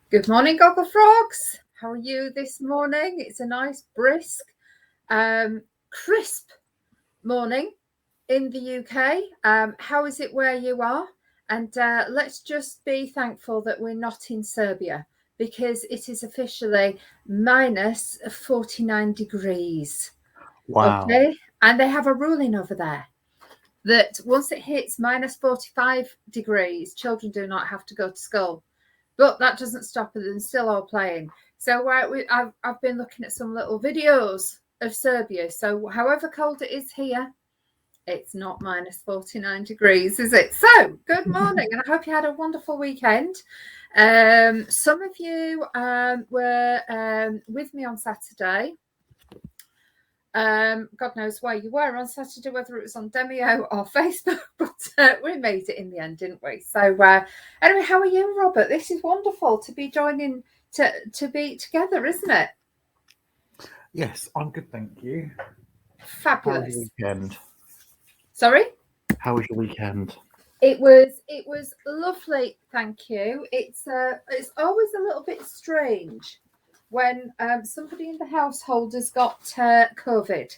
Good morning, Gogglefrogs. How are you this morning? It's a nice, brisk, crisp morning in the UK. How is it where you are? And let's just be thankful that we're not in Serbia because it is officially minus 49 degrees. Wow. Okay. And they have a ruling over there that once it hits minus 45 degrees, children do not have to go to school. But that doesn't stop them still all playing. So I've been looking at some little videos of Serbia. So however cold it is here, it's not minus 49 degrees, is it? So good morning, and I hope you had a wonderful weekend. Some of you were with me on Saturday. God knows where you were on Saturday, whether it was on Demio or Facebook, but we made it in the end, didn't we? So anyway, how are you, Robert? This is wonderful to be joining, to be together, isn't it? Yes, I'm good, thank you. Fabulous. How was your weekend? Sorry? How was your weekend? It was lovely, thank you. It's always a little bit strange when somebody in the household has got COVID,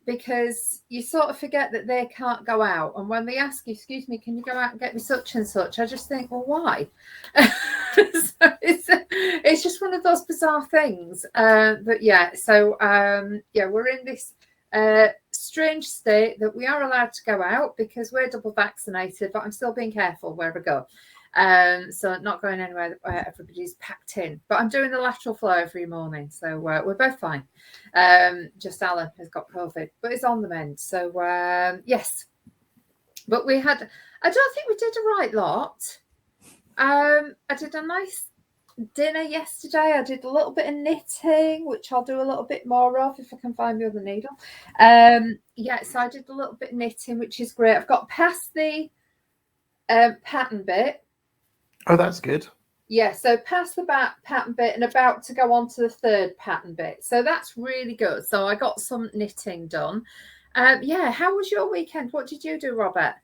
because you sort of forget that they can't go out. And when they ask you, excuse me, can you go out and get me such and such? I just think, well, why? So it's just one of those bizarre things. But yeah, so we're in this strange state that we are allowed to go out because we're double vaccinated, but I'm still being careful wherever I go. So not going anywhere where everybody's packed in, but I'm doing the lateral flow every morning, so we're both fine. Just Alan has got COVID, but it's on the mend. So yes, but I don't think we did a right lot. I did a nice dinner yesterday. I did a little bit of knitting, which I'll do a little bit more of if I can find my other needle. So I did a little bit of knitting, which is great. I've got past the pattern bit. Oh, that's good. Yeah, so past the pattern bit and about to go on to the third pattern bit. So that's really good. So I got some knitting done. How was your weekend? What did you do, Robert?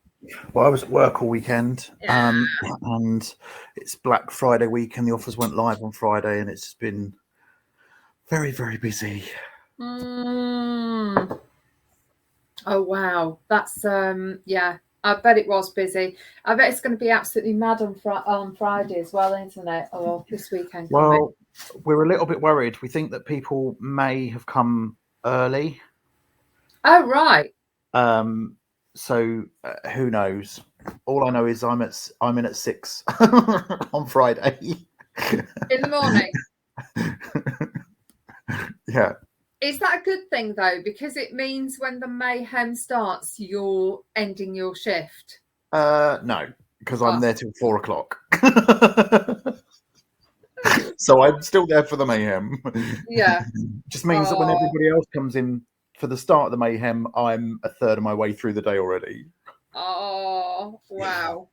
Well, I was at work all weekend, and it's Black Friday week, and the offers went live on Friday, and it's been very, very busy. Oh wow, that's I bet it was busy. I bet it's going to be absolutely mad on Friday as well, isn't it? Or this weekend. Well, we're a little bit worried. We think that people may have come early. Oh right. So who knows? All I know is I'm in at 6 on Friday. In the morning. Yeah. Is that a good thing though? Because it means when the mayhem starts, you're ending your shift. No, because I'm there till 4 o'clock. So I'm still there for the mayhem. Yeah. Just means that when everybody else comes in for the start of the mayhem, I'm a third of my way through the day already. Oh wow.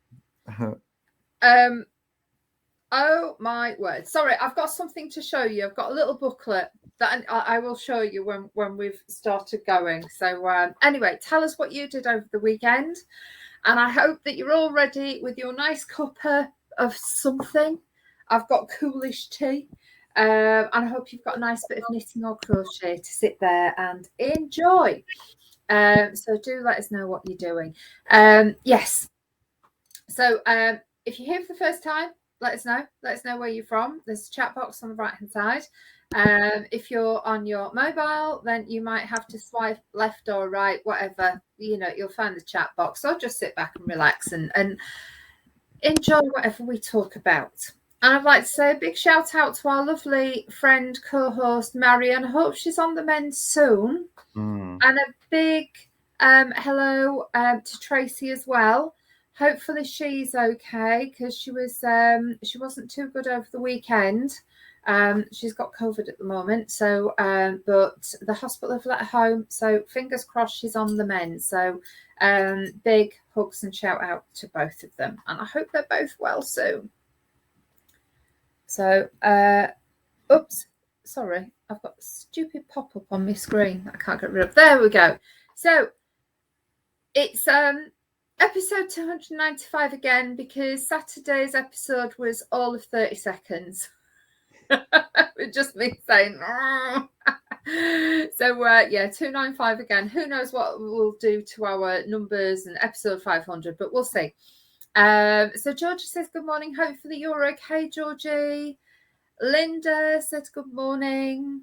Oh my word. Sorry, I've got something to show you. I've got a little booklet that I will show you when we've started going. So anyway, tell us what you did over the weekend. And I hope that you're all ready with your nice cuppa of something. I've got coolish tea. And I hope you've got a nice bit of knitting or crochet to sit there and enjoy. So do let us know what you're doing. Yes. So if you're here for the first time, let us know. Let us know where you're from. There's a chat box on the right-hand side. If you're on your mobile, then you might have to swipe left or right, whatever. You'll find the chat box. So just sit back and relax and enjoy whatever we talk about. And I'd like to say a big shout out to our lovely friend, co-host, Marion. I hope she's on the mend soon. And a big hello to Tracy as well. Hopefully she's okay because she wasn't too good over the weekend. She's got COVID at the moment, so but the hospital have let her home. So fingers crossed she's on the mend. So big hugs and shout out to both of them, and I hope they're both well soon. So oops, sorry, I've got a stupid pop-up on my screen that I can't get rid of. There we go. So it's episode 295 again, because Saturday's episode was all of 30 seconds. It just me saying so 295 again. Who knows what we'll do to our numbers and episode 500, but we'll see. So Georgie says good morning, hopefully you're okay, Georgie. Linda says good morning.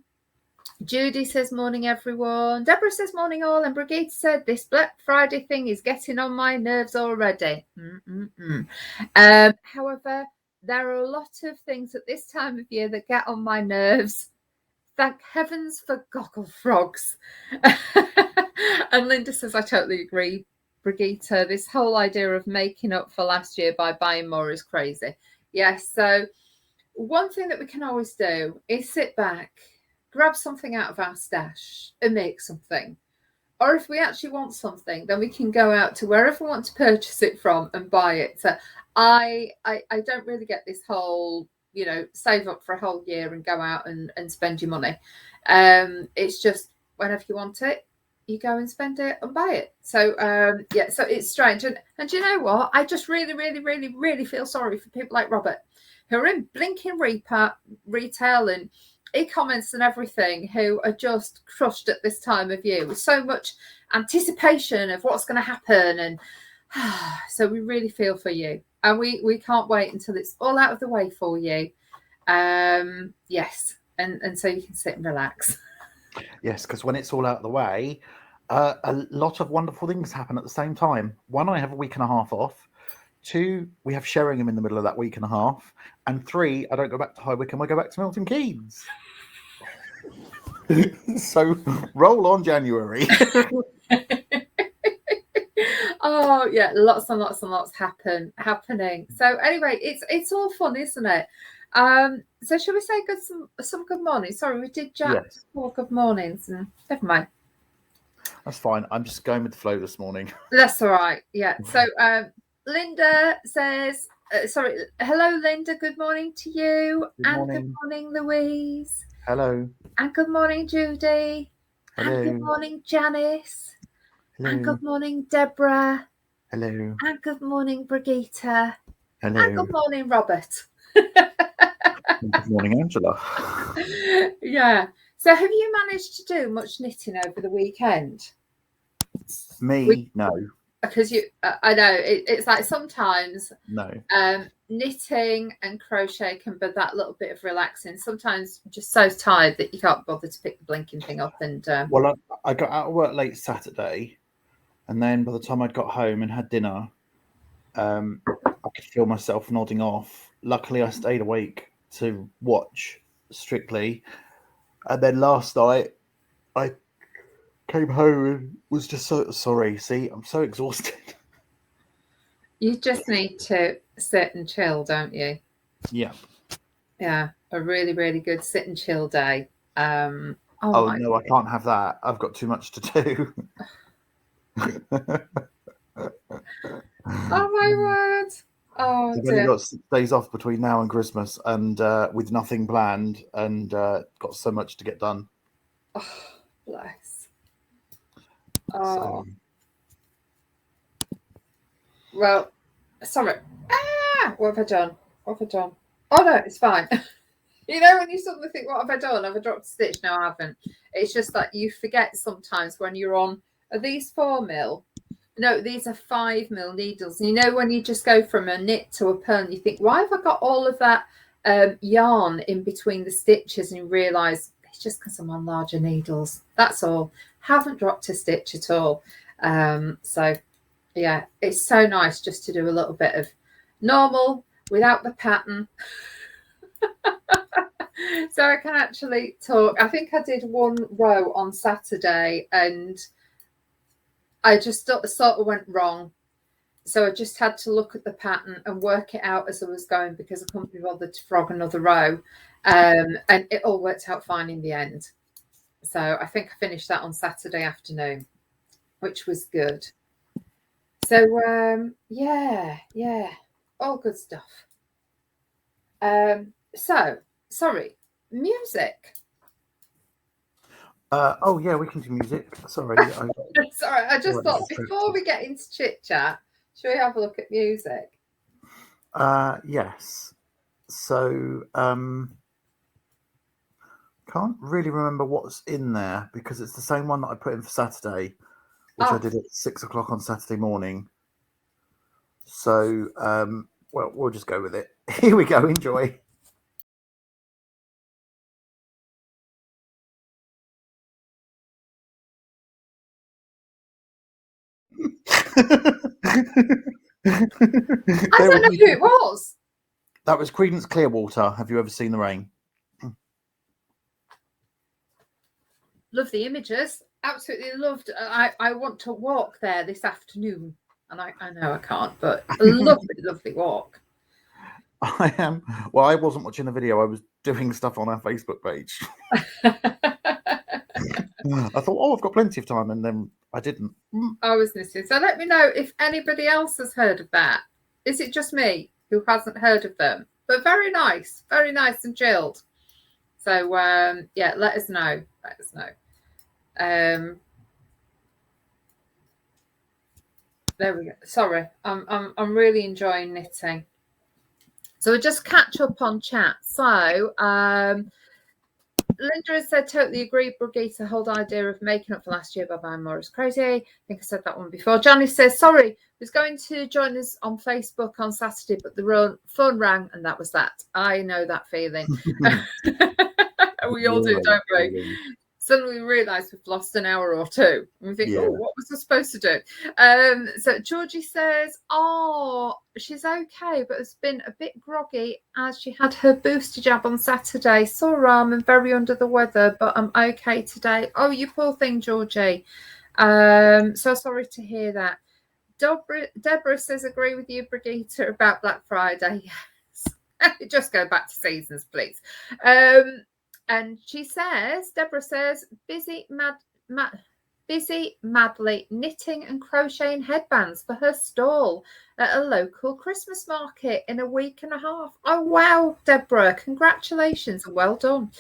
Judy says morning everyone. Deborah says morning all, and Brigitte said this Black Friday thing is getting on my nerves already. However, there are a lot of things at this time of year that get on my nerves. Thank heavens for Gogglefrogs. And Linda says, I totally agree, Brigitte. This whole idea of making up for last year by buying more is crazy. Yes, so one thing that we can always do is sit back, grab something out of our stash and make something. Or if we actually want something, then we can go out to wherever we want to purchase it from and buy it. So I don't really get this whole, save up for a whole year and go out and spend your money. It's just whenever you want it, you go and spend it and buy it. So so it's strange. And you know what? I just really, really, really, really feel sorry for people like Robert, who are in blinking retail and e-commerce and everything, who are just crushed at this time of year with so much anticipation of what's going to happen. And so we really feel for you, and we can't wait until it's all out of the way for you. Yes, and so you can sit and relax. Yes, because when it's all out of the way, a lot of wonderful things happen at the same time. One, I have a week and a half off. 2, we have Sheringham in the middle of that week and a half. And 3, I don't go back to High Wycombe, I go back to Milton Keynes. So roll on January. Oh yeah, lots and lots and lots happening. So anyway, it's all fun, isn't it? So shall we say some good morning? Sorry, we did just four good mornings, and never mind. That's fine. I'm just going with the flow this morning. That's all right. Yeah. So Linda says, hello, Linda. Good morning to you. Good morning, Louise. Hello. And good morning, Judy. Hello. And good morning, Janice. Hello. And good morning, Deborah. Hello. And good morning, Brigitte. Hello. And good morning, Robert. Good morning, Angela. Yeah. So have you managed to do much knitting over the weekend? No. Because I know it's like sometimes no. Knitting and crochet can be that little bit of relaxing. Sometimes you're just so tired that you can't bother to pick the blinking thing up. And well, I got out of work late Saturday, and then by the time I got home and had dinner, I could feel myself nodding off. Luckily, I stayed awake to watch Strictly, and then last night I came home and was just so sorry. See, I'm so exhausted. You just need to sit and chill, don't you? Yeah. Yeah, a really, really good sit and chill day. Oh no, I can't have that. I've got too much to do. Oh my word! Oh, I've only got 6 days off between now and Christmas, and with nothing planned, and got so much to get done. Oh, bless. Oh. Well, sorry. What have I done? Oh no, it's fine. You know, when you suddenly think, what have I done? Have I dropped a stitch? No, I haven't. It's just that you forget sometimes when you're on, are these 4mm? No, these are 5mm needles. And you know, when you just go from a knit to a purl, you think, why have I got all of that yarn in between the stitches? And you realise it's just because I'm on larger needles. That's all. Haven't dropped a stitch at all. So yeah, it's so nice just to do a little bit of normal without the pattern. So I can actually talk. I think I did one row on Saturday and I just sort of went wrong. So I just had to look at the pattern and work it out as I was going, because I couldn't be bothered to frog another row. And it all worked out fine in the end. So I think I finished that on Saturday afternoon, which was good. So yeah, all good stuff. So sorry, music. Yeah, we can do music. Sorry. Sorry, I just thought before we get into chit chat, Shall we have a look at music? Yes. So, can't really remember what's in there because it's the same one that I put in for Saturday, which I did at 6 o'clock on Saturday morning. So, well, we'll just go with it. Here we go. Enjoy. I don't know who it was. That was Creedence Clearwater. Have you ever seen the rain? Love the images. Absolutely loved. I want to walk there this afternoon, and I know I can't, but a lovely, lovely walk. I am. Well, I wasn't watching the video. I was doing stuff on our Facebook page. I thought, oh, I've got plenty of time, and then I didn't. I was listening. So let me know if anybody else has heard of that. Is it just me who hasn't heard of them? But very nice and chilled. So yeah, let us know. Let us know. There we go. Sorry, I'm really enjoying knitting. So we'll just catch up on chat. So Linda has said, totally agree, Brigitte, the whole idea of making up for last year by buying more is crazy. I think I said that one before. Janice says, sorry, was going to join us on Facebook on Saturday, but the phone rang and that was that. I know that feeling. We all do, don't we? Suddenly we realise we've lost an hour or two. And we think, oh, what was I supposed to do? So Georgie says, oh, she's okay, but has been a bit groggy as she had her booster jab on Saturday. Sore arm and very under the weather, but I'm okay today. Oh, you poor thing, Georgie. So sorry to hear that. Deborah says, agree with you, Brigitte, about Black Friday. Yes. Just go back to seasons, please. And she says, Deborah says, busy madly knitting and crocheting headbands for her stall at a local Christmas market in a week and a half. Oh, wow, Deborah, congratulations and well done.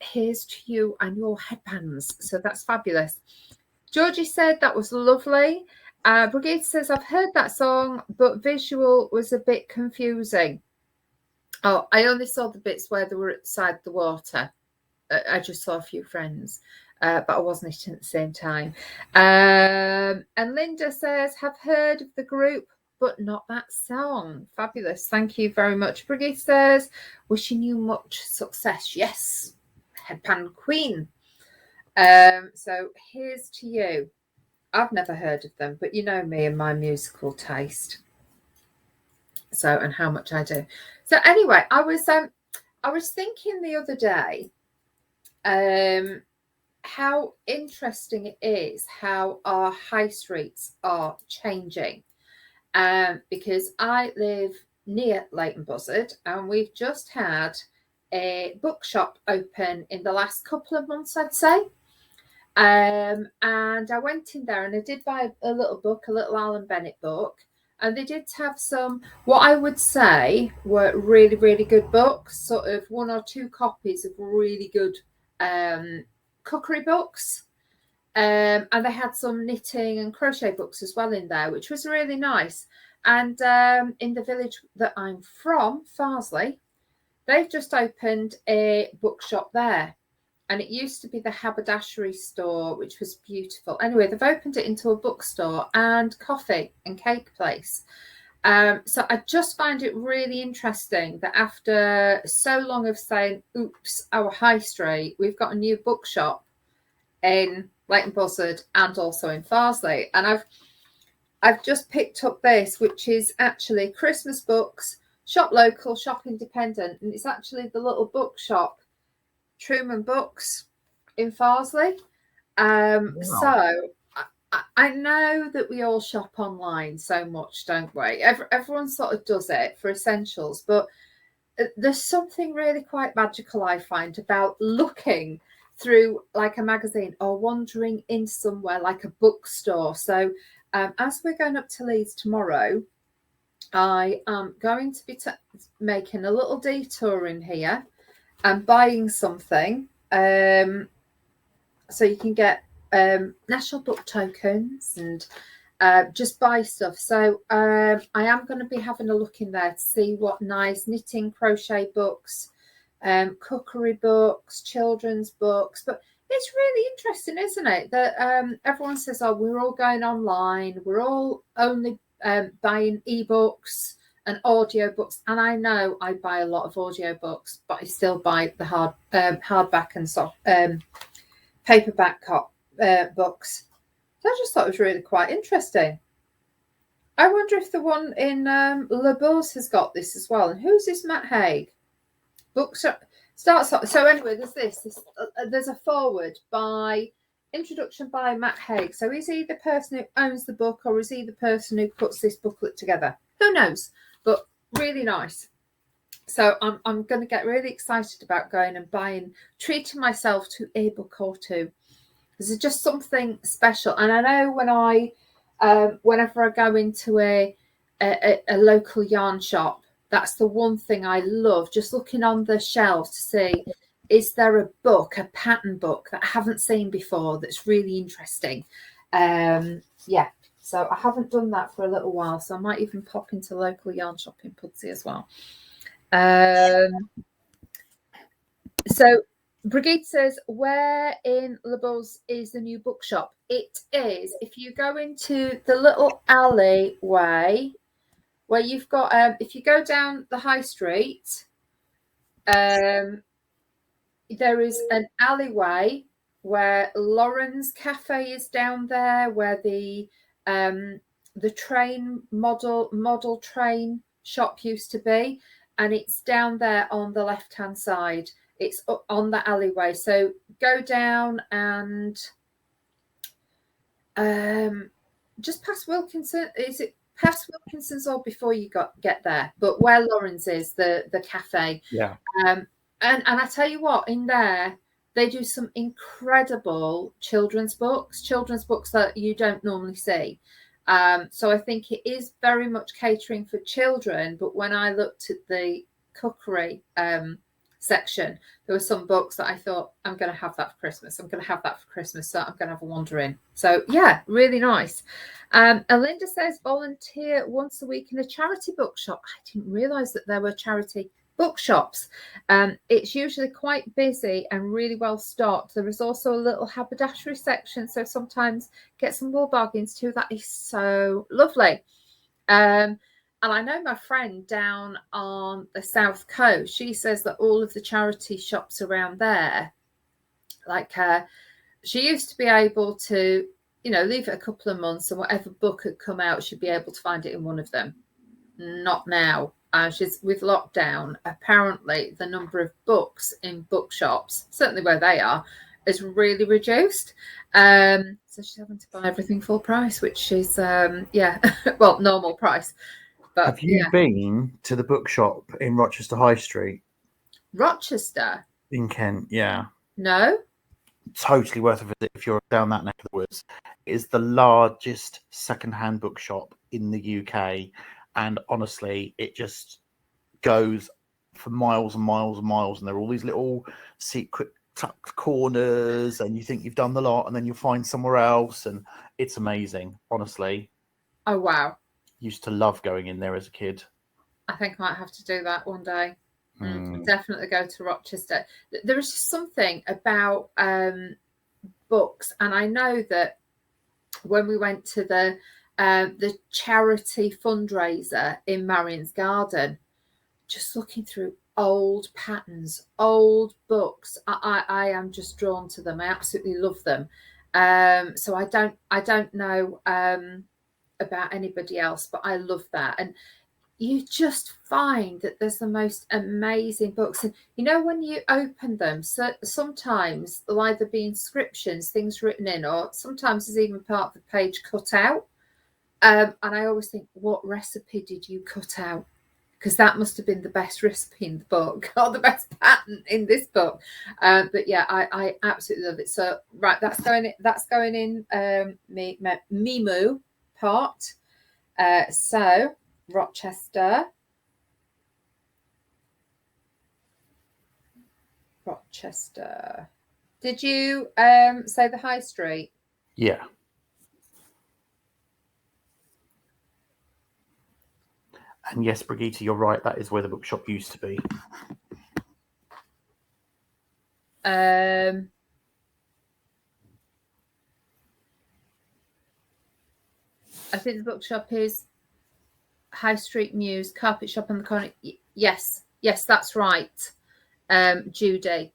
Here's to you and your headbands. So that's fabulous. Georgie said that was lovely. Brigitte says, I've heard that song, but visual was a bit confusing. Oh, I only saw the bits where they were outside the water. I just saw a few friends, but I wasn't knitting at the same time. And Linda says, have heard of the group, but not that song. Fabulous. Thank you very much. Brigitte says, wishing you much success. Yes, Headband Queen. So here's to you. I've never heard of them, but you know me and my musical taste. So, and how much I do. So anyway, I was thinking the other day how interesting it is how our high streets are changing. Because I live near Leighton Buzzard and we've just had a bookshop open in the last couple of months, I'd say. And I went in there and I did buy a little book, a little Alan Bennett book. And they did have some, what I would say were really, really good books, sort of one or two copies of really good cookery books. And they had some knitting and crochet books as well in there, which was really nice. And in the village that I'm from, Farsley, they've just opened a bookshop there. And it used to be the haberdashery store, which was beautiful. Anyway, they've opened it into a bookstore and coffee and cake place. So I just find it really interesting that after so long of saying, oops, our high street, we've got a new bookshop in Leighton Buzzard and also in Farsley. And I've just picked up this, which is actually Christmas books, shop local, shop independent. And it's actually the little bookshop Truman Books in Farsley. Wow. So I know that we all shop online so much, don't we? Everyone sort of does it for essentials, but there's something really quite magical, I find, about looking through like a magazine or wandering in somewhere like a bookstore. So as we're going up to Leeds tomorrow, I am going to be making a little detour in here and buying something, so you can get national book tokens and just buy stuff. So I am going to be having a look in there to see what nice knitting, crochet books, cookery books, children's books. But it's really interesting, isn't it? That everyone says, oh, we're all going online. We're all only buying ebooks and audio books. And I know I buy a lot of audio books, but I still buy the hardback and soft paperback books. So I just thought it was really quite interesting. I wonder if the one in Le Bourse has got this as well. And who's this Matt Haig? Books starts off. So anyway, there's a foreword by introduction by Matt Haig. So is he the person who owns the book, or is he the person who puts this booklet together? Who knows? But really nice. So I'm going to get really excited about going and buying, treating myself to a book or two. This is just something special. And I know whenever I go into a local yarn shop, that's the one thing I love, just looking on the shelves to see, is there a book, a pattern book that I haven't seen before that's really interesting? Yeah, so I haven't done that for a little while, so I might even pop into local yarn shop in Pudsey as well. So Brigitte says, where in Le Bourse is the new bookshop? It is, if you go into the little alleyway where you've got, if you go down the high street, there is an alleyway where Lauren's Cafe is down there, where the train model train shop used to be, and it's down there on the left-hand side. It's up on the alleyway. So go down and just past Wilkinson. Is it past Wilkinson's or before you get there? But where Lauren's is, the cafe. Yeah. And I tell you what, in there they do some incredible children's books that you don't normally see. So I think it is very much catering for children. But when I looked at the cookery section, there were some books that I thought, I'm going to have that for Christmas. So I'm going to have a wander in. So yeah, really nice. Alinda says, volunteer once a week in a charity bookshop. I didn't realize that there were charity bookshops. It's usually quite busy and really well stocked. There is also a little haberdashery section, so sometimes get some wool bargains too. That is so lovely. And I know my friend down on the south coast, she says that all of the charity shops around there, like she used to be able to, leave it a couple of months and whatever book had come out, she'd be able to find it in one of them. Not now. She's with lockdown. Apparently, the number of books in bookshops, certainly where they are, is really reduced. So she's having to buy everything full price, which is, well, normal price. But, have you been to the bookshop in Rochester High Street? Rochester? In Kent, yeah. No? Totally worth a visit if you're down that neck of the woods. It is the largest second-hand bookshop in the UK. And honestly, it just goes for miles and miles and miles. And there are all these little secret tucked corners, and you think you've done the lot, and then you'll find somewhere else. And it's amazing, honestly. Oh, wow. Used to love going in there as a kid. I think I might have to do that one day. Definitely go to Rochester. There is just something about books. And I know that when we went to the charity fundraiser in Marion's Garden, just looking through old patterns, old books, I am just drawn to them. I absolutely love them. So I don't know about anybody else, but I love that. And you just find that there's the most amazing books. And when you open them, so sometimes there'll either be inscriptions, things written in, or sometimes there's even part of the page cut out. And I always think, what recipe did you cut out? Because that must have been the best recipe in the book, or the best pattern in this book. But yeah, I absolutely love it. So right, that's going in Mimu part. So Rochester. Did you say the high street? Yeah. And yes, Brigitte, you're right. That is where the bookshop used to be. I think the bookshop is High Street Muse, carpet shop on the corner. Yes, that's right. Judy.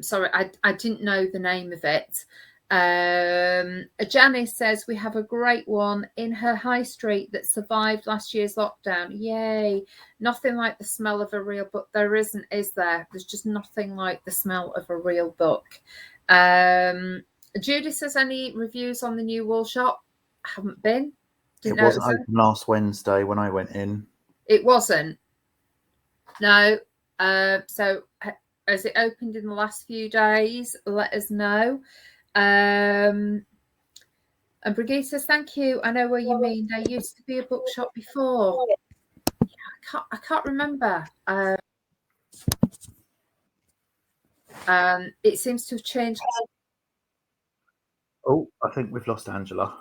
Sorry, I didn't know the name of it. Janice says we have a great one in her high street that survived last year's lockdown. Yay. Nothing like the smell of a real book. There isn't, is there? There's just nothing like the smell of a real book. Judy says, any reviews on the new wool shop? Haven't been. It wasn't open last Wednesday when I went in. It wasn't. No. So has it opened in the last few days? Let us know. And Brigitte says, thank you. I know where you mean. There used to be a bookshop before. Yeah, I can't remember. It seems to have changed. Oh, I think we've lost Angela.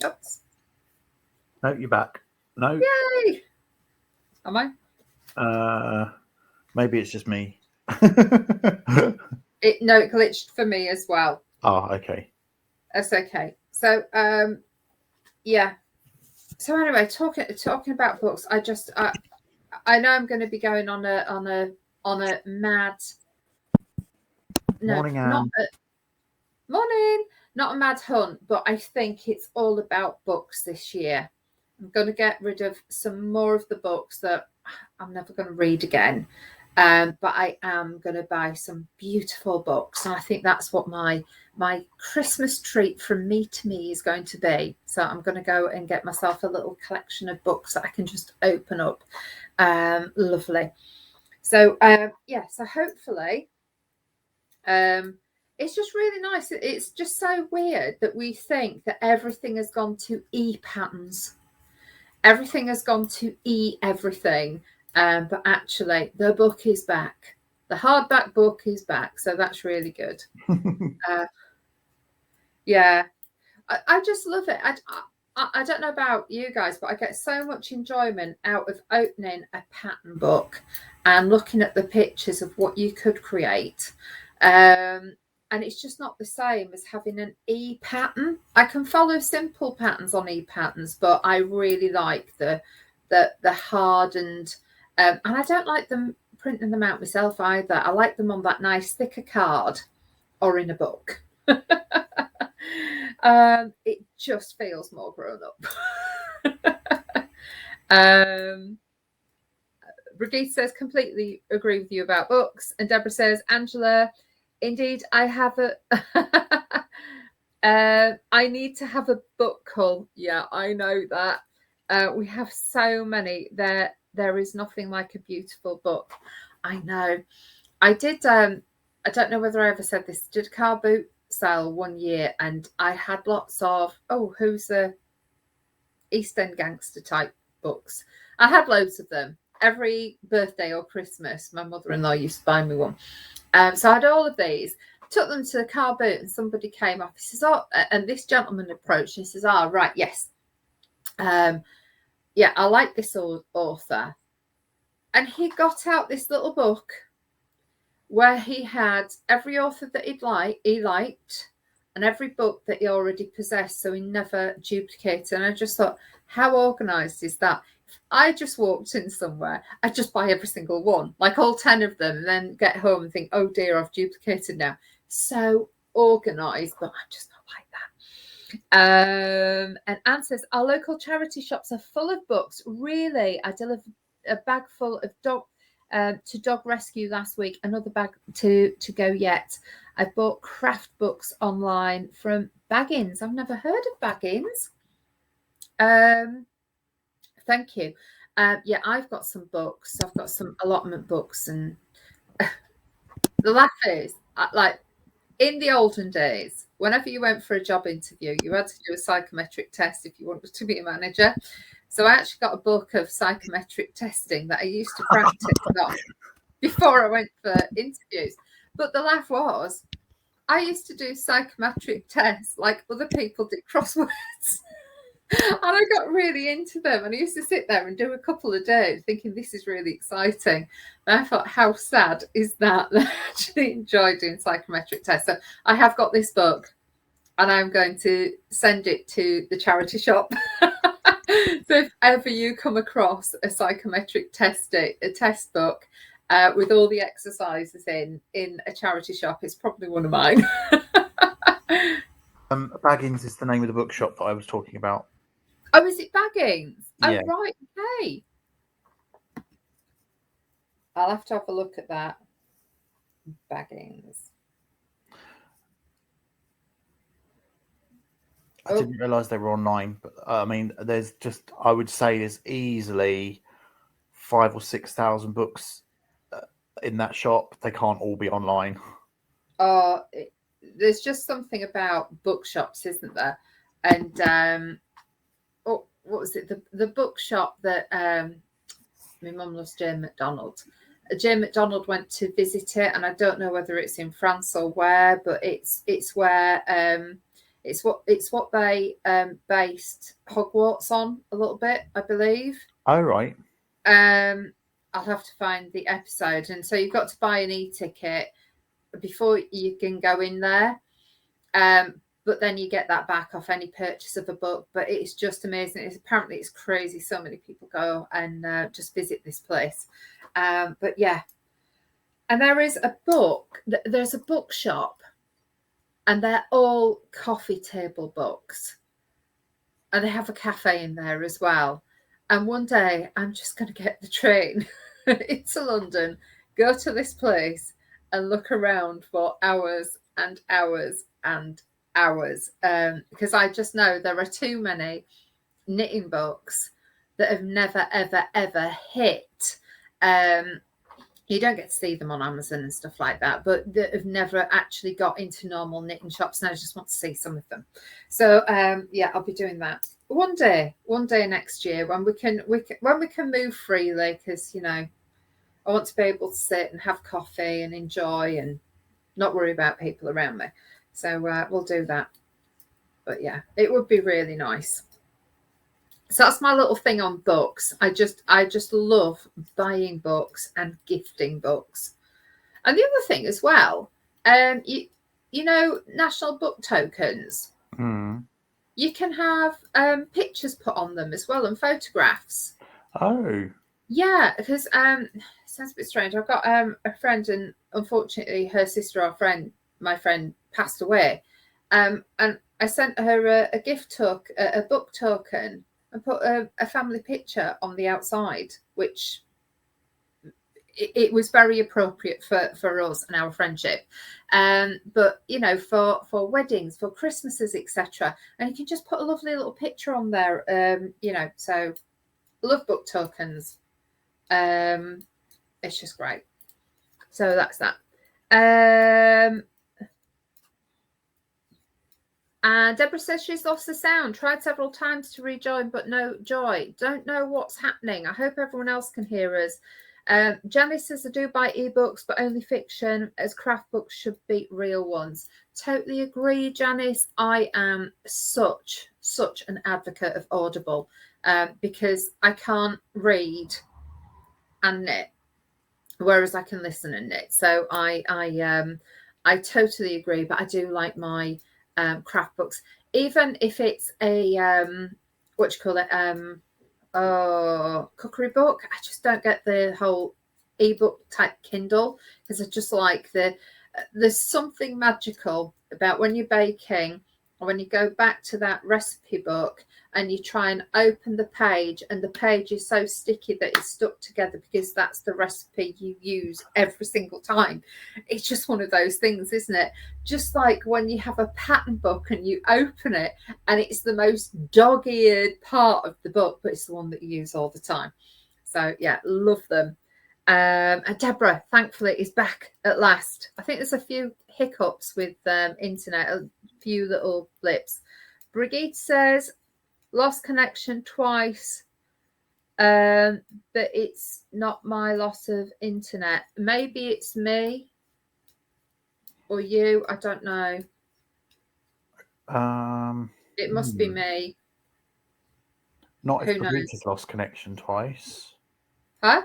Oops. No, you're back. No. Yay. Am I? Maybe it's just me. It glitched for me as well. Oh, okay. That's okay. So yeah. So anyway, talking about books, I know I'm going to be going on a mad Morning, Anne. Not a mad hunt, but I think it's all about books this year. I'm going to get rid of some more of the books that I'm never going to read again. But I am going to buy some beautiful books. And I think that's what my Christmas treat from me to me is going to be. So I'm going to go and get myself a little collection of books that I can just open up. Lovely. So, so hopefully, it's just really nice. It's just so weird that we think that everything has gone to e-patterns. Everything has gone to everything. But actually, the book is back. The hardback book is back. So that's really good. Yeah. I just love it. I don't know about you guys, but I get so much enjoyment out of opening a pattern book and looking at the pictures of what you could create. And it's just not the same as having an e-pattern. I can follow simple patterns on e-patterns, but I really like the hardened, and I don't like them printing them out myself either. I like them on that nice thicker card or in a book. It just feels more grown up. Brigitte says, completely agree with you about books. And Deborah says, Angela, indeed, I have I need to have a book haul. Yeah, I know that. We have so many. There is nothing like a beautiful book. I know. I did. I don't know whether I ever said this. Did a car boot sale one year, and I had lots of who's the East End gangster type books. I had loads of them. Every birthday or Christmas, my mother-in-law used to buy me one. So I had all of these, took them to the car boot, and somebody came up. He says, and this gentleman approached and he says, right, yes. Yeah, I like this author. And he got out this little book where he had every author that he liked, and every book that he already possessed, so he never duplicated. And I just thought, how organized is that? If I just walked in somewhere, I'd just buy every single one, like all 10 of them, and then get home and think, oh dear, I've duplicated now. So organized, but I'm just not like that. And Anne says, our local charity shops are full of books. Really? I delivered a bag full of to dog rescue last week, another bag to go yet. I bought craft books online from Baggins. I've never heard of Baggins. Thank you. Yeah, I've got some books. I've got some allotment books, and the laugh is like in the olden days, whenever you went for a job interview, you had to do a psychometric test if you wanted to be a manager. So I actually got a book of psychometric testing that I used to practice on before I went for interviews. But the laugh was, I used to do psychometric tests like other people did crosswords. And I got really into them. And I used to sit there and do a couple a day thinking this is really exciting. And I thought, how sad is that? That I actually enjoy doing psychometric tests. So I have got this book and I'm going to send it to the charity shop. So if ever you come across a psychometric test book with all the exercises in a charity shop, it's probably one of mine. Baggins is the name of the bookshop that I was talking about. Oh, is it Baggins? Yeah. Oh, right. Okay. I'll have to have a look at that. Baggins. I didn't realise they were online, but I mean, I would say there's easily 5,000 or 6,000 books in that shop. They can't all be online. There's just something about bookshops, isn't there? And what was it? The bookshop that my mum loves, Jane McDonald. Jane McDonald went to visit it, and I don't know whether it's in France or where, but it's where it's what they based Hogwarts on a little bit, I believe. Oh, right. I'll have to find the episode, and so you've got to buy an e-ticket before you can go in there. But then you get that back off any purchase of a book. But it's just amazing. Apparently it's crazy. So many people go and just visit this place. But yeah, and there's a bookshop, and they're all coffee table books, and they have a cafe in there as well. And one day I'm just going to get the train into London, go to this place and look around for hours and hours and hours, because I just know there are too many knitting books that have never, ever, ever hit. You don't get to see them on Amazon and stuff like that, but that have never actually got into normal knitting shops. And I just want to see some of them. So yeah, I'll be doing that one day next year when we can move freely, because I want to be able to sit and have coffee and enjoy and not worry about people around me. So we'll do that. But yeah, it would be really nice. So that's my little thing on books. I just love buying books and gifting books. And the other thing as well, you know, national book tokens. Mm. You can have pictures put on them as well, and photographs. Oh. Yeah, because it sounds a bit strange. I've got a friend, and unfortunately her sister, my friend, passed away. And I sent her a book token, and put a family picture on the outside, which it was very appropriate for us and our friendship. But for weddings, for Christmases, etc., and you can just put a lovely little picture on there. So love book tokens. It's just great. So that's that. And Deborah says she's lost the sound. Tried several times to rejoin, but no joy. Don't know what's happening. I hope everyone else can hear us. Janice says I do buy ebooks, but only fiction, as craft books should beat real ones. Totally agree, Janice. I am such an advocate of Audible, because I can't read and knit, whereas I can listen and knit. So I totally agree. But I do like my craft books, even if it's a cookery book. I just don't get the whole ebook type Kindle, because I just like there's something magical about when you're baking, or when you go back to that recipe book and you try and open the page, and the page is so sticky that it's stuck together because that's the recipe you use every single time. It's just one of those things, isn't it? Just like when you have a pattern book and you open it and it's the most dog-eared part of the book, but it's the one that you use all the time. So yeah, love them. And Deborah, thankfully, is back at last. I think there's a few hiccups with internet, a few little blips. Brigitte says, lost connection twice, but it's not my loss of internet. Maybe it's me or you. I don't know. It must be me. Not if Who Brigitte's knows? lost connection twice. Huh?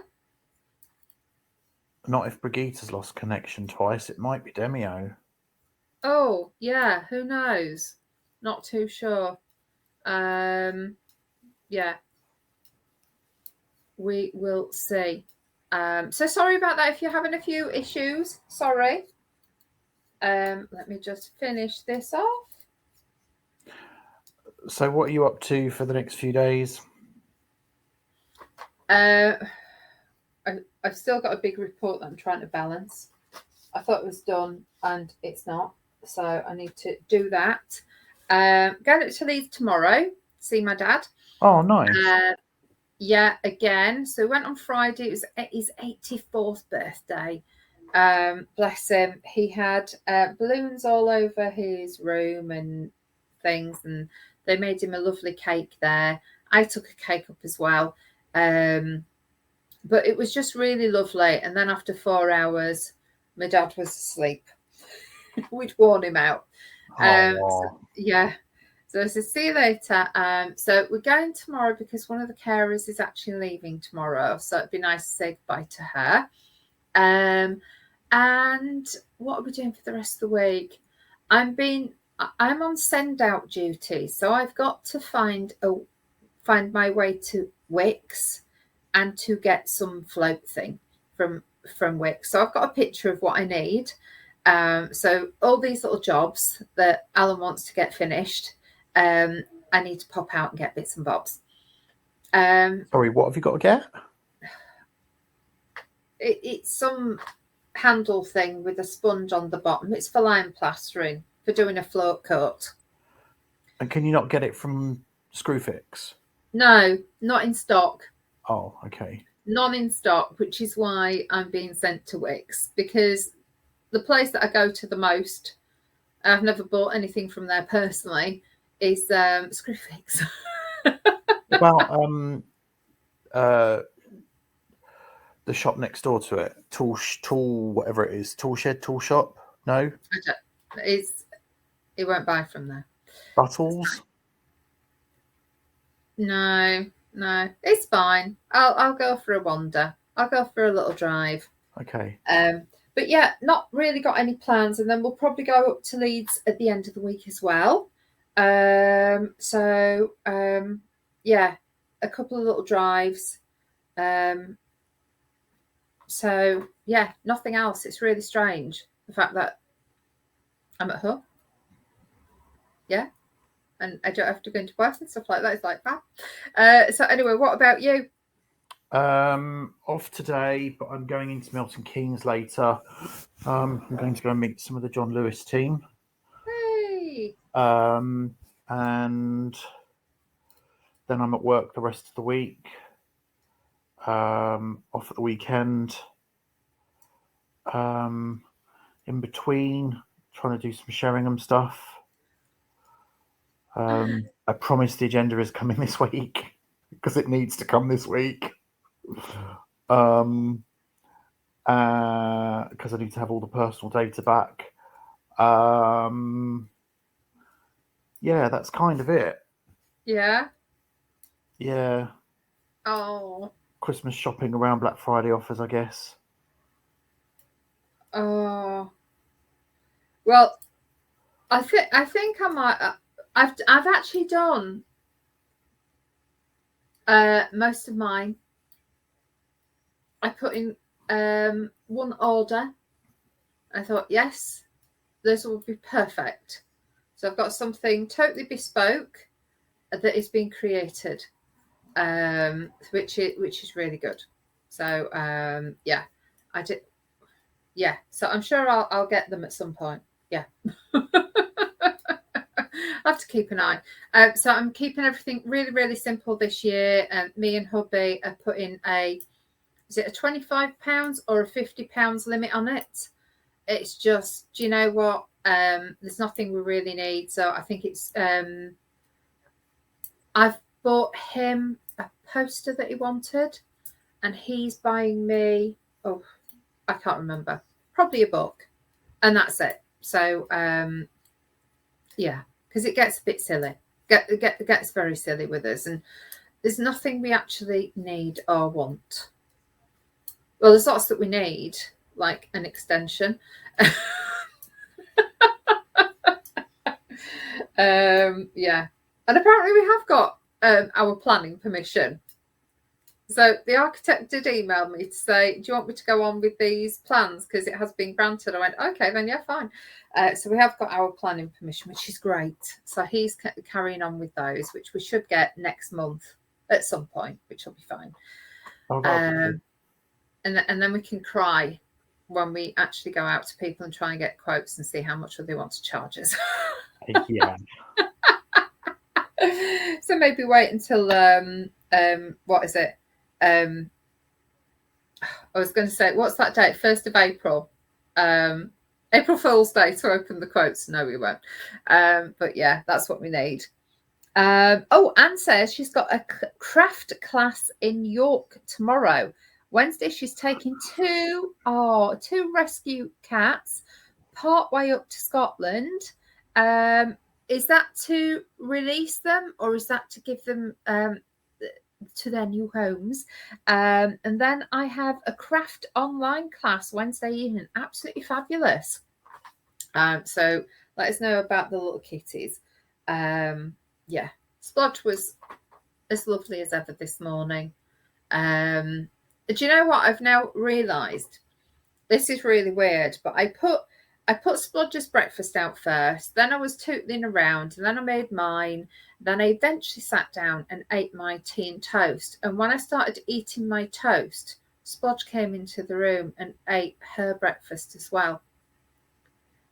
Not if Brigitte's lost connection twice. It might be Demio. Oh, yeah. Who knows? Not too sure. Yeah, we will see. So sorry about that if you're having a few issues. Sorry. Let me just finish this off. So, what are you up to for the next few days? I've still got a big report that I'm trying to balance. I thought it was done and it's not. So I need to do that. Going to Leeds tomorrow, see my dad. Oh, nice. Yeah, again. So we went on Friday. It was his 84th birthday. Bless him. He had balloons all over his room and things, and they made him a lovely cake there. I took a cake up as well. But it was just really lovely. And then after 4 hours, my dad was asleep. We'd worn him out. Oh, Yeah. So I said, see you later. So we're going tomorrow because one of the carers is actually leaving tomorrow. So it'd be nice to say goodbye to her. And what are we doing for the rest of the week? I'm on send out duty. So I've got to find my way to Wix and to get some float thing from Wix. So I've got a picture of what I need. So all these little jobs that Alan wants to get finished, I need to pop out and get bits and bobs. sorry, what have you got to get? It's some handle thing with a sponge on the bottom. It's for lime plastering, for doing a float coat. And can you not get it from Screwfix? No, not in stock. Oh, okay. None in stock, which is why I'm being sent to Wix, because the place that I go to the most, I've never bought anything from there personally, is Screwfix. About the shop next door to it, tool whatever it is, tool shed, tool shop. No, It won't buy from there. Buttles. No, it's fine. I'll go for a wander. I'll go for a little drive. Okay. But yeah, not really got any plans, and then we'll probably go up to Leeds at the end of the week as well. Yeah, a couple of little drives. So yeah, nothing else. It's really strange the fact that I'm at home. Yeah, and I don't have to go into work and stuff like that. It's like that. So anyway, what about you? Off today, but I'm going into Milton Keynes later. I'm going to go and meet some of the John Lewis team. Hey. And then I'm at work the rest of the week. Off at the weekend. In between, trying to do some Sheringham stuff. I promise the agenda is coming this week because it needs to come this week. Because I need to have all the personal data back. Yeah, that's kind of it. Yeah. Yeah. Oh. Christmas shopping around Black Friday offers, I guess. Oh. Well, I think I might. I've actually done most of mine. I put in one order. I thought, yes, this will be perfect. So I've got something totally bespoke that is being created, which is really good. So yeah, I did. Yeah, so I'm sure I'll get them at some point. Yeah. I have to keep an eye. So I'm keeping everything really, really simple this year. Me and hubby are putting is it a £25 or a £50 limit on it? It's just, do you know what? There's nothing we really need. So I think it's, I've bought him a poster that he wanted, and he's buying me, I can't remember, probably a book, and that's it. So yeah, because it gets a bit silly. Gets very silly with us, and there's nothing we actually need or want. Well, there's lots that we need, like an extension. Yeah. And apparently we have got our planning permission. So the architect did email me to say, do you want me to go on with these plans? Because it has been granted. I went, okay, then yeah, fine. So we have got our planning permission, which is great. So he's carrying on with those, which we should get next month at some point, which will be fine. Oh, and then we can cry when we actually go out to people and try and get quotes and see how much they want to charge us. Yeah. So maybe wait until what is it? I was going to say, what's that date? 1st of April. April Fool's Day to open the quotes. No, we won't. But yeah, that's what we need. Oh, Anne says she's got a craft class in York tomorrow. Wednesday, she's taking two rescue cats part way up to Scotland. Is that to release them, or is that to give them to their new homes? And then I have a craft online class Wednesday evening. Absolutely fabulous. So let us know about the little kitties. Yeah, Splodge was as lovely as ever this morning. Do you know what I've now realised? This is really weird, but I put Splodge's breakfast out first, then I was tootling around, and then I made mine. Then I eventually sat down and ate my tea and toast. And when I started eating my toast, Splodge came into the room and ate her breakfast as well.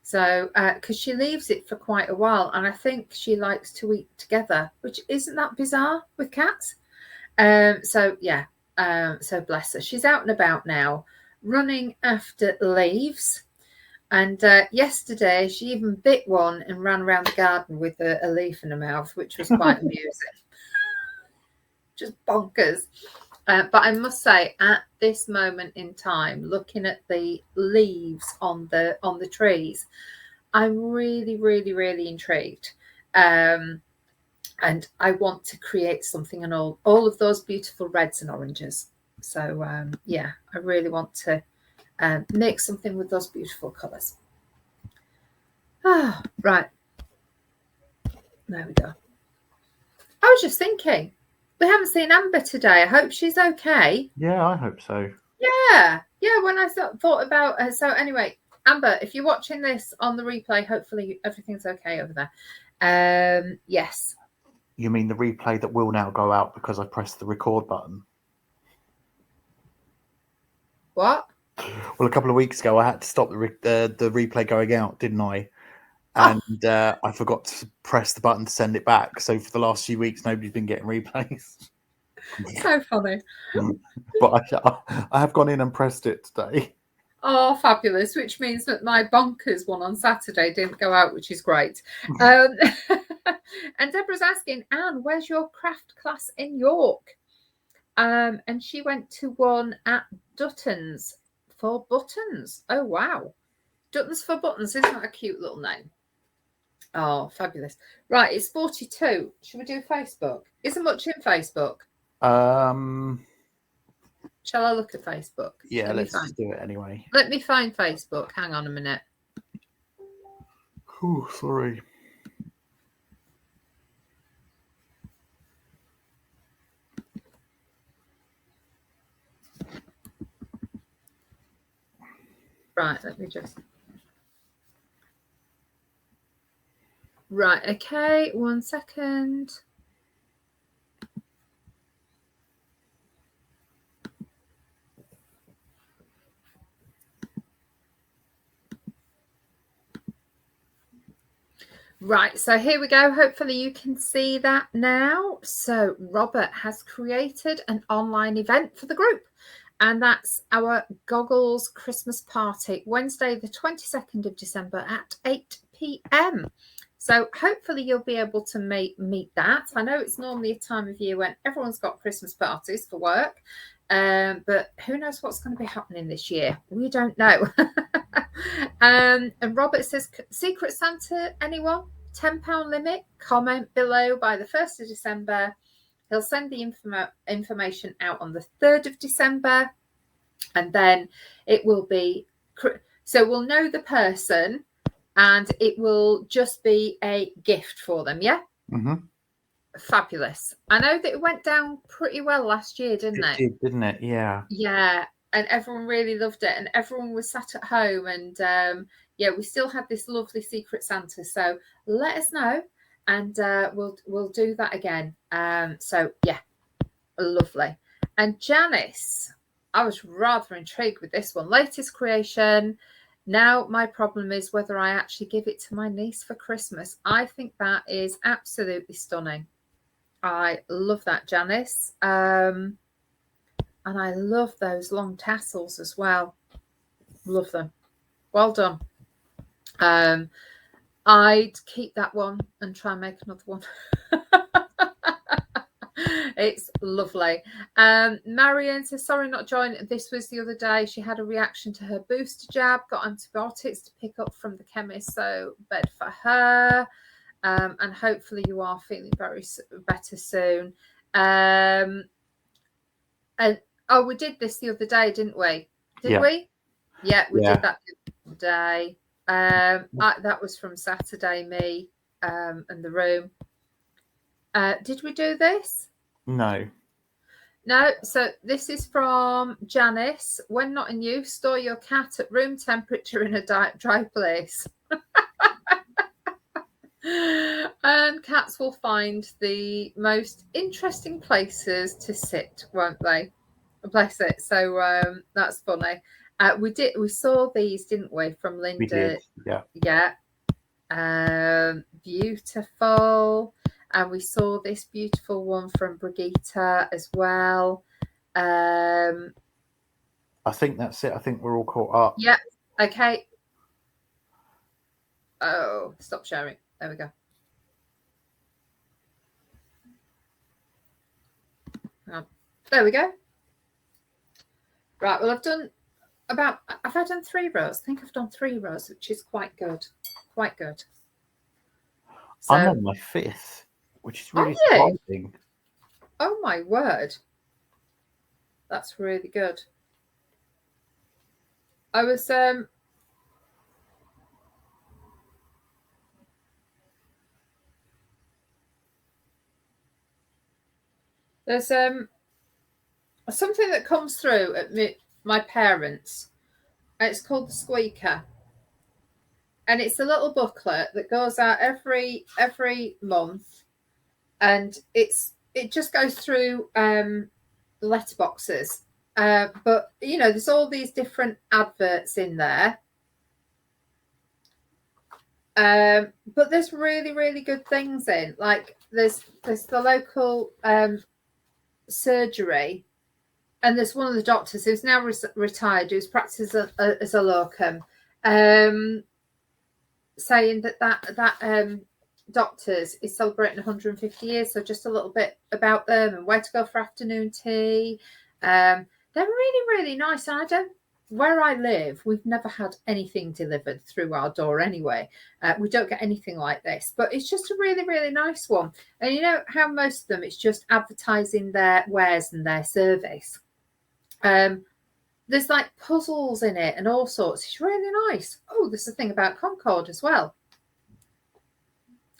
So, because she leaves it for quite a while, and I think she likes to eat together, which isn't that bizarre with cats. So yeah, so bless her. She's out and about now, running after leaves. And yesterday, she even bit one and ran around the garden with a leaf in her mouth, which was quite amusing. Just bonkers. But I must say, at this moment in time, looking at the leaves on the trees, I'm really, really, really intrigued. And I want to create something in all of those beautiful reds and oranges. So yeah, I really want to make something with those beautiful colours. Ah, right. There we go. I was just thinking, we haven't seen Amber today. I hope she's okay. Yeah, I hope so. Yeah. When I thought about her. So anyway, Amber, if you're watching this on the replay, hopefully everything's okay over there. Yes. You mean the replay that will now go out because I pressed the record button? What? Well, a couple of weeks ago, I had to stop the replay going out, didn't I? And I forgot to press the button to send it back. So for the last few weeks, nobody's been getting replays. So funny. But I have gone in and pressed it today. Oh, fabulous. Which means that my bonkers one on Saturday didn't go out, which is great. And Deborah's asking, Anne, where's your craft class in York? And she went to one at Dutton's for Buttons. Oh, wow. Dutton's for Buttons. Isn't that a cute little name? Oh, fabulous. Right, it's 42. Should we do Facebook? Isn't much in Facebook. Shall I look at Facebook? Yeah, let's just do it anyway. Let me find Facebook. Hang on a minute. Oh, sorry. Right, let me just... Right, okay, 1 second. Right, so here we go. Hopefully you can see that now. So Robert has created an online event for the group, and that's our Goggles Christmas party, Wednesday the 22nd of December at 8 p.m. So hopefully you'll be able to meet that. I know it's normally a time of year when everyone's got Christmas parties for work, but who knows what's going to be happening this year? We don't know. And Robert says, Secret Santa, anyone? £10 limit. Comment below by the 1st of December. He'll send the information out on the 3rd of December, and then it will be, so we'll know the person, and it will just be a gift for them. Yeah. Mm-hmm. Fabulous. I know that it went down pretty well last year, didn't it? It did, didn't it? Yeah. Yeah. And everyone really loved it, and everyone was sat at home, and yeah, we still had this lovely Secret Santa. So let us know, and we'll do that again. So yeah, lovely. And Janice, I was rather intrigued with this one. Latest creation. Now my problem is whether I actually give it to my niece for Christmas. I think that is absolutely stunning. I love that, Janice. And I love those long tassels as well. Love them. Well done. I'd keep that one and try and make another one. It's lovely. Marion says, sorry, not joining. This was the other day. She had a reaction to her booster jab, got antibiotics to pick up from the chemist. So bed for her. And hopefully you are feeling better soon. And we did this the other day, didn't we? Did we? Yeah, we did that the other day. That was from Saturday, me and the room. Did we do this? No. So this is from Janice. When not in use, store your cat at room temperature in a dry place. And cats will find the most interesting places to sit, won't they? Bless it. So that's funny. We saw these, didn't we, from Linda? We did. Yeah. Beautiful. And we saw this beautiful one from Brigitte as well. I think that's it. I think we're all caught up. Yeah. Okay. Oh, stop sharing. There we go. There we go. Right. Well, I've done 3 rows. I think I've done 3 rows, which is quite good. Quite good. So, I'm on my 5th, which is really surprising. Oh my word. That's really good. I was there's something that comes through at my parents. It's called the Squeaker, and it's a little booklet that goes out every month, and it just goes through letterboxes. But there's all these different adverts in there. But there's really, really good things in. Like there's the local surgery, and there's one of the doctors who's now retired, who's practiced as a locum, saying that doctors is celebrating 150 years. So just a little bit about them and where to go for afternoon tea. They're really, really nice. And where I live, we've never had anything delivered through our door anyway. We don't get anything like this, but it's just a really, really nice one. And you know how most of them, it's just advertising their wares and their service. There's like puzzles in it and all sorts. It's really nice. Oh, there's a thing about Concord as well.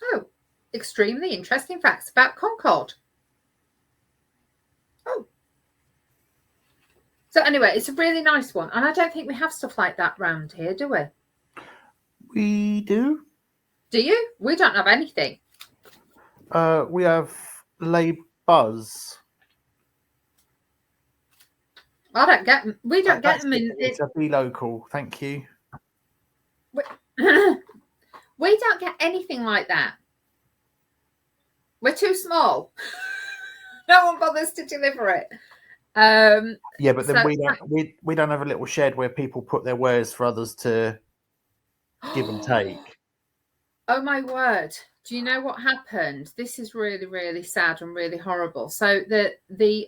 Oh, extremely interesting facts about Concord. Oh. So anyway, it's a really nice one. And I don't think we have stuff like that round here, do we? We do. Do you? We don't have anything. We have Lay Buzz. I don't get them. We don't get them in. It's a Be Local. Thank you. We don't get anything like that. We're too small. No one bothers to deliver it. Yeah, but then we don't have a little shed where people put their wares for others to give and take. Oh my word. Do you know what happened? This is really, really sad and really horrible. So the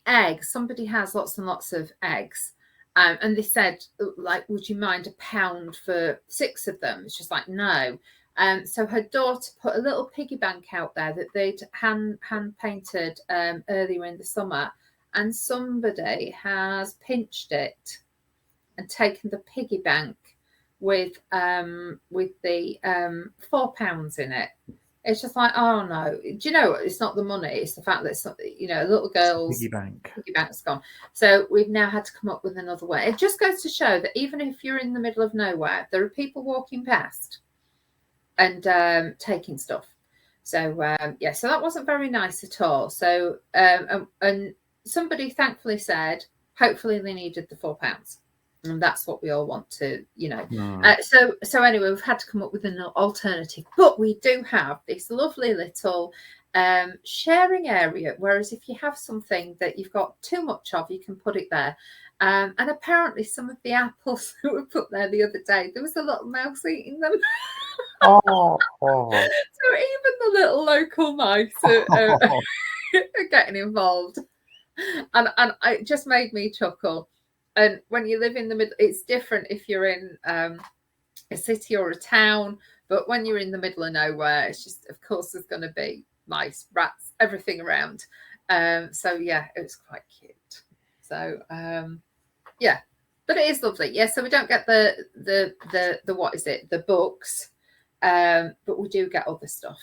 eggs, somebody has lots and lots of eggs. And they said, like, would you mind £1 for 6 of them? It's just like, no. So her daughter put a little piggy bank out there that they'd hand painted earlier in the summer, and somebody has pinched it and taken the piggy bank with the £4 in it. It's just like, oh no, do you know what? It's not the money, it's the fact that it's not, you know, little girl's piggy bank's gone. So we've now had to come up with another way. It just goes to show that even if you're in the middle of nowhere, there are people walking past and taking stuff. So yeah, so that wasn't very nice at all. So and somebody thankfully said hopefully they needed the £4, and that's what we all want to, you know. So anyway, we've had to come up with an alternative, but we do have this lovely little sharing area, whereas if you have something that you've got too much of, you can put it there. And apparently some of the apples that were put there the other day, there was a little mouse eating them. Oh. So even the little local mice are getting involved, and it just made me chuckle. And when you live in the middle, it's different if you're in a city or a town, but when you're in the middle of nowhere, it's just, of course, there's going to be mice, rats, everything around. So yeah, it was quite cute. So yeah, but it is lovely. Yeah, so we don't get the what is it, the books, but we do get other stuff.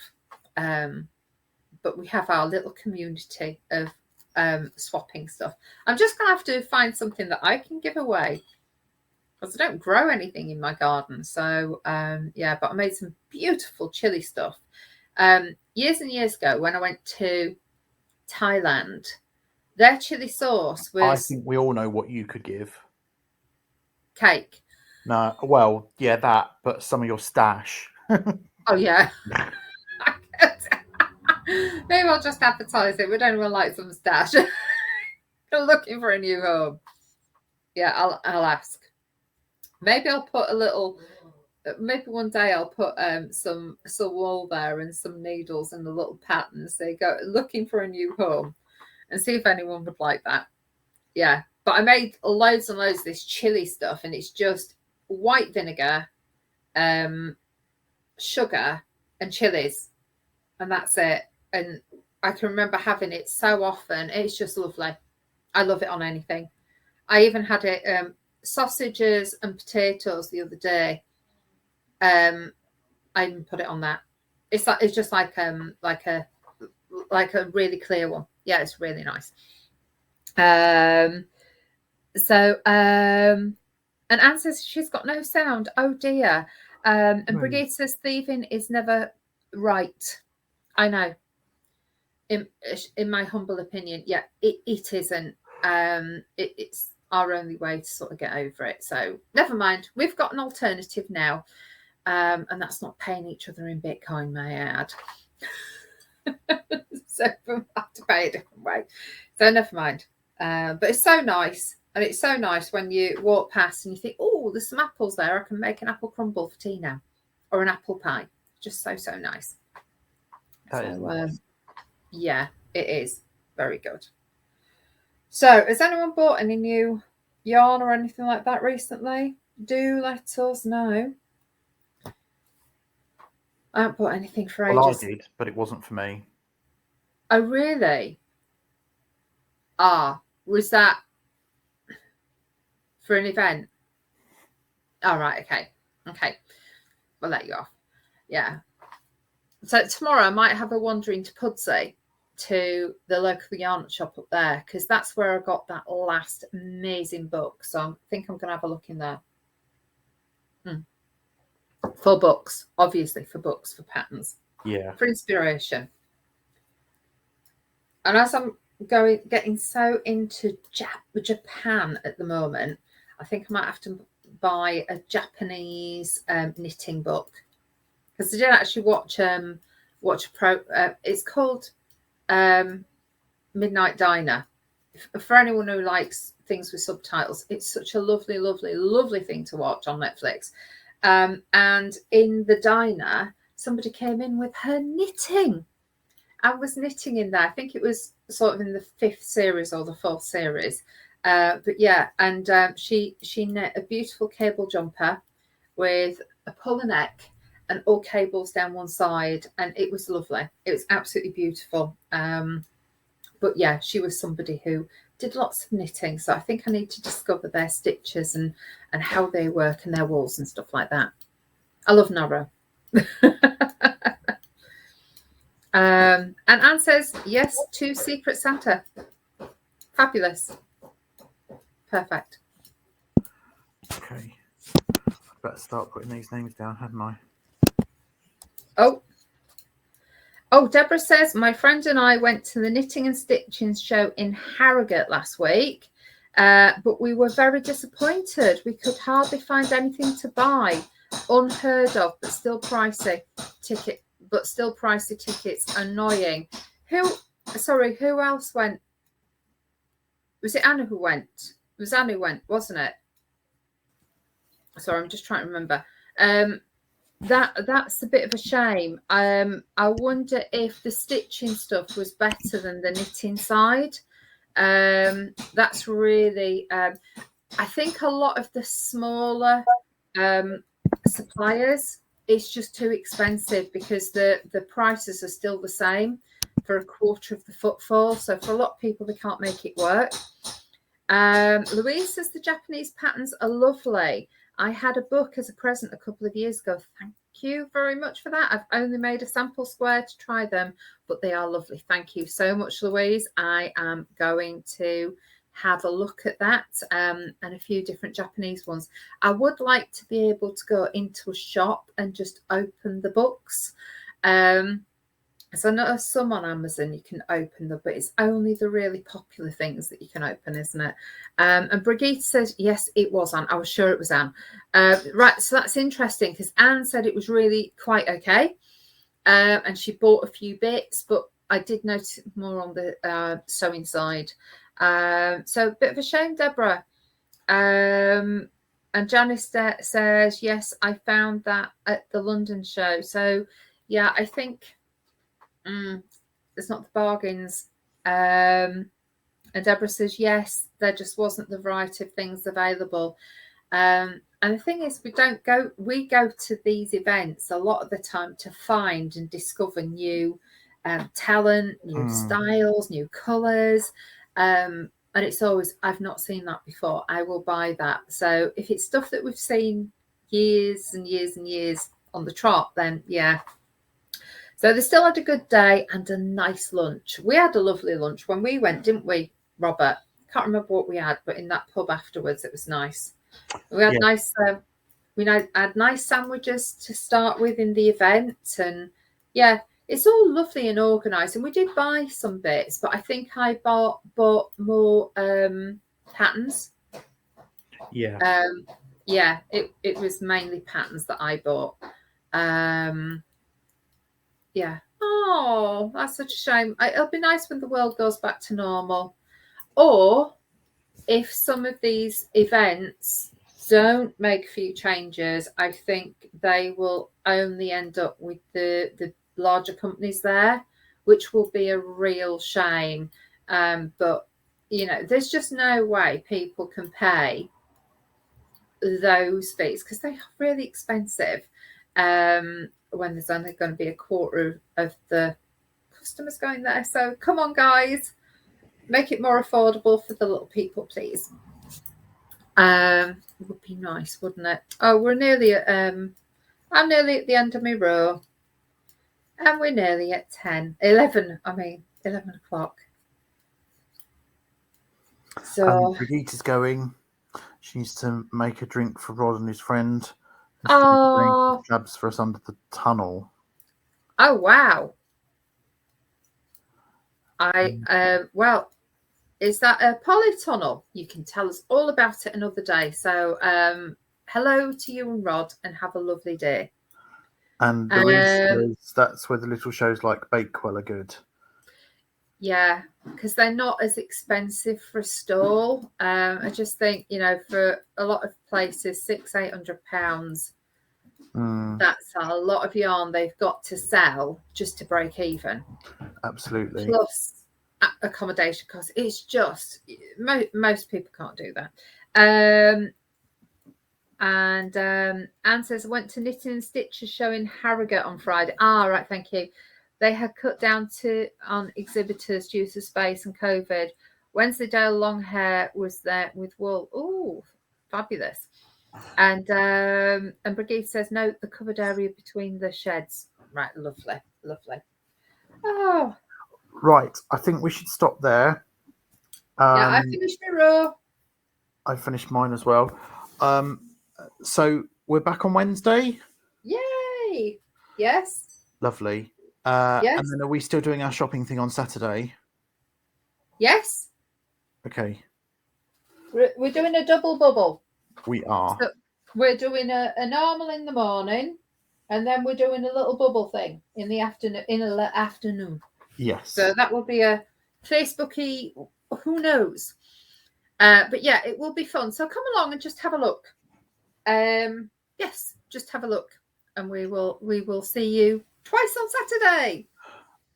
But we have our little community of swapping stuff. I'm just gonna have to find something that I can give away, because I don't grow anything in my garden. So yeah, but I made some beautiful chili stuff years and years ago when I went to Thailand. Their chili sauce was, I think we all know what you could give. Cake. No, well, yeah, that, but some of your stash. Oh yeah. Maybe I'll just advertise it. Would anyone like some stash? Looking for a new home. Yeah, I'll ask. Maybe I'll put a little. Maybe one day I'll put some wool there and some needles and a little pattern. So go looking for a new home, and see if anyone would like that. Yeah, but I made loads and loads of this chili stuff, and it's just white vinegar, sugar, and chilies, and that's it. And I can remember having it so often. It's just lovely. I love it on anything. I even had it sausages and potatoes the other day. I even put it on that. It's just like a really clear one. Yeah, it's really nice. And Anne says she's got no sound. Oh dear. And Brigitte says thieving is never right. I know. In my humble opinion, yeah, it isn't. It's our only way to sort of get over it. So never mind. We've got an alternative now. And that's not paying each other in Bitcoin, may I add. So we'll have to pay a different way. So never mind. But it's so nice. And it's so nice when you walk past and you think, oh, there's some apples there. I can make an apple crumble for tea now. Or an apple pie. Just so nice. That is nice. Yeah, it is. Very good. So has anyone bought any new yarn or anything like that recently? Do let us know. I haven't bought anything for ages. Well, I did, but it wasn't for me. Oh, really? Was that for an event? All right, okay. We'll let you off. Yeah. So tomorrow I might have a wander into Pudsey to the local yarn shop up there, because that's where I got that last amazing book. So I think I'm going to have a look in there. For books, obviously, for patterns. Yeah. For inspiration. And as I'm getting so into Japan at the moment, I think I might have to buy a Japanese knitting book, because I did actually watch a it's called Midnight Diner. For anyone who likes things with subtitles, it's such a lovely, lovely, lovely thing to watch on Netflix. And in the diner, somebody came in with her knitting. I was knitting in there. I think it was sort of in the 5th series or the 4th series. But yeah, and she knit a beautiful cable jumper with a puller neck and all cables down one side, and it was lovely. It was absolutely beautiful. But yeah, she was somebody who did lots of knitting, so I think I need to discover their stitches and how they work and their wools and stuff like that. I love Nora. And Anne says yes to Secret Santa. Fabulous. Perfect. Okay. Better start putting these names down, hadn't I? Oh, Deborah says, my friend and I went to the Knitting and Stitching show in Harrogate last week, but we were very disappointed. We could hardly find anything to buy. Unheard of, but still pricey tickets. Annoying. Who else went? Was it Anna who went? It was Anna who went, wasn't it? Sorry, I'm just trying to remember. That's a bit of a shame. I wonder if the stitching stuff was better than the knitting side. That's really I think a lot of the smaller suppliers, it's just too expensive because the prices are still the same for a quarter of the footfall. So for a lot of people, they can't make it work. Louise says the Japanese patterns are lovely. I had a book as a present a couple of years ago. Thank you very much for that. I've only made a sample square to try them, but they are lovely. Thank you so much, Louise. I am going to have a look at that and a few different Japanese ones. I would like to be able to go into a shop and just open the books. So I know some on Amazon you can open them, but it's only the really popular things that you can open, isn't it? And Brigitte says, yes, it was Anne. I was sure it was Anne. Right, so that's interesting because Anne said it was really quite okay. And she bought a few bits, but I did notice more on the sewing side. So a bit of a shame, Deborah. And Janice says, yes, I found that at the London show. So, yeah, I think... it's not the bargains. And Deborah says, yes, there just wasn't the variety of things available. And the thing is, we go to these events a lot of the time to find and discover new talent, new styles, new colours. And it's always, I've not seen that before. I will buy that. So if it's stuff that we've seen years and years and years on the trot, then yeah. So they still had a good day and a nice lunch. We had a lovely lunch when we went, didn't we, Robert? Can't remember what we had, but in that pub afterwards, it was nice. We had had nice sandwiches to start with in the event, and yeah, it's all lovely and organised. And we did buy some bits, but I think I bought more patterns. Yeah. It was mainly patterns that I bought. Yeah. Oh, that's such a shame. It'll be nice when the world goes back to normal. Or if some of these events don't make a few changes, I think they will only end up with the larger companies there, which will be a real shame. But, you know, there's just no way people can pay those fees because they are really expensive. When there's only going to be a quarter of the customers going there. So come on, guys, make it more affordable for the little people, please. It would be nice, wouldn't it? Oh, we're nearly at I'm nearly at the end of my row, and we're nearly at 11 o'clock. So Brigitte is going. She needs to make a drink for Rod and his friend. Oh, jabs for us under the tunnel. Oh wow! Well, is that a polytunnel? You can tell us all about it another day. So, hello to you and Rod, and have a lovely day. And Louise says that's where the little shows like Bakewell are good. Yeah, because they're not as expensive for a stall. I just think, you know, for a lot of places, £600-800. That's a lot of yarn they've got to sell just to break even. Absolutely. Plus accommodation costs. It's just most people can't do that. And Anne says, I went to Knitting and Stitches show in Harrogate on Friday. Ah, right, thank you. They had cut down on exhibitors due to space and COVID. Wensleydale long hair was there with wool. Oh, fabulous. And Brigitte says, note the covered area between the sheds. Right, lovely, lovely. Oh, right. I think we should stop there. yeah, I finished my row. I finished mine as well. So we're back on Wednesday. Yay! Yes. Lovely. Yes. And then are we still doing our shopping thing on Saturday? Yes. Okay. We're doing a double bubble. We are. So we're doing a normal in the morning, and then we're doing a little bubble thing in the afternoon. Yes. So that will be a Facebooky, who knows? But yeah, it will be fun. So come along and just have a look. Yes, just have a look, and we will see you twice on Saturday.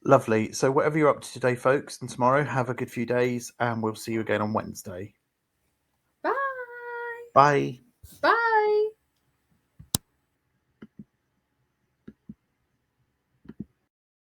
Lovely. So whatever you're up to today, folks, and tomorrow, have a good few days, and we'll see you again on Wednesday. Bye. Bye. Bye.